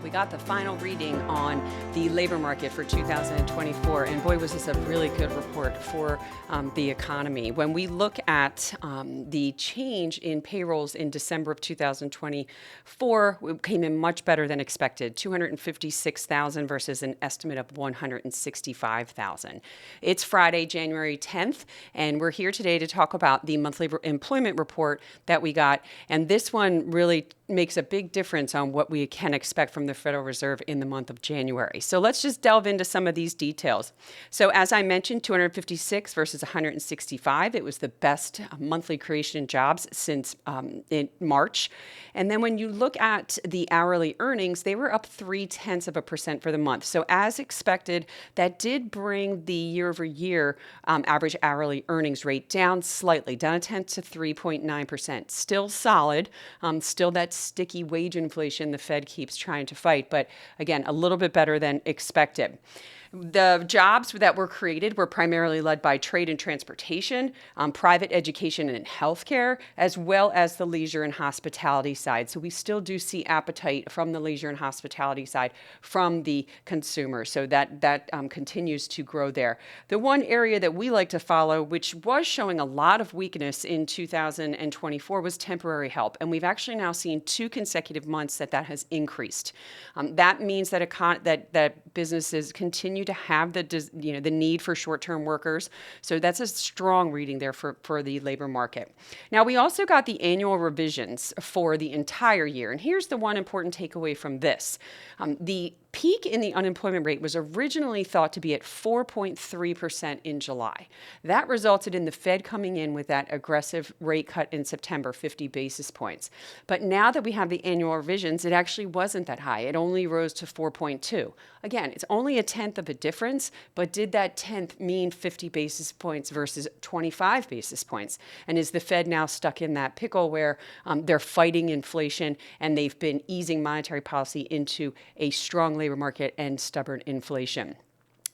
We got the final reading on the labor market for 2024, and boy, was this a really good report for the economy. When we look at the change in payrolls in December of 2024, it came in much better than expected, 256,000 versus an estimate of 165,000. It's Friday, January 10th, and we're here today to talk about the monthly employment report that we got, and this one really makes a big difference on what we can expect from the Federal Reserve in the month of January. So let's just delve into some of these details. So as I mentioned, 256 versus 165. It was the best monthly creation in jobs since in March. And then when you look at the hourly earnings, they were up 0.3% for the month. So as expected, that did bring the year over year average hourly earnings rate down slightly, down a tenth to 3.9%. Still solid, still that sticky wage inflation the Fed keeps trying to fight, but again, a little bit better than expected. The jobs that were created were primarily led by trade and transportation, private education and healthcare, as well as the leisure and hospitality side. So we still do see appetite from the leisure and hospitality side from the consumer. So that continues to grow there. The one area that we like to follow, which was showing a lot of weakness in 2024, was temporary help. And we've actually now seen 2 consecutive months that has increased. That means that that businesses continue to have the need for short-term workers. So that's a strong reading there for the labor market. Now, we also got the annual revisions for the entire year. And here's the one important takeaway from this. The peak in the unemployment rate was originally thought to be at 4.3% in July. That resulted in the Fed coming in with that aggressive rate cut in September, 50 basis points. But now that we have the annual revisions, it actually wasn't that high. It only rose to 4.2. Again, it's only a tenth of a difference, but did that tenth mean 50 basis points versus 25 basis points? And is the Fed now stuck in that pickle where they're fighting inflation and they've been easing monetary policy into a strong labor market and stubborn inflation?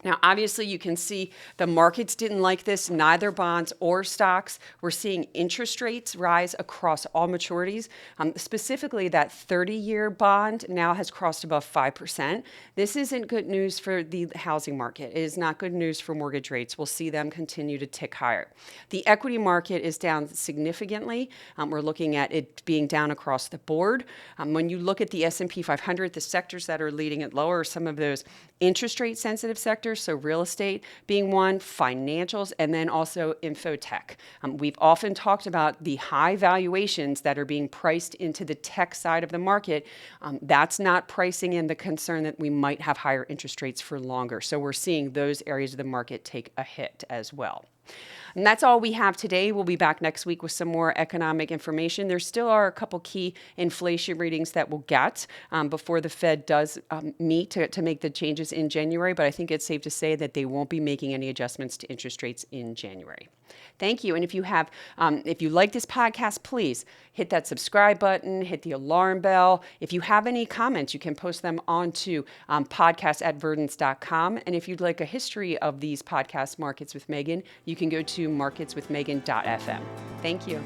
Now, obviously, you can see the markets didn't like this, neither bonds or stocks. We're seeing interest rates rise across all maturities. Specifically, that 30-year bond now has crossed above 5%. This isn't good news for the housing market. It is not good news for mortgage rates. We'll see them continue to tick higher. The equity market is down significantly. We're looking at it being down across the board. When you look at the S&P 500, the sectors that are leading it lower are some of those interest rate sensitive sectors. So real estate being one, financials, and then also infotech. We've often talked about the high valuations that are being priced into the tech side of the market. That's not pricing in the concern that we might have higher interest rates for longer. So we're seeing those areas of the market take a hit as well. And that's all we have today. We'll be back next week with some more economic information. There still are a couple key inflation readings that we'll get before the Fed does meet to make the changes in January, but I think it's safe to say that they won't be making any adjustments to interest rates in January. Thank you. And if you like this podcast, please hit that subscribe button, hit the alarm bell. If you have any comments, you can post them onto podcast@verdence.com. And if you'd like a history of these podcast Markets with Megan, you can go to marketswithmegan.fm. Thank you.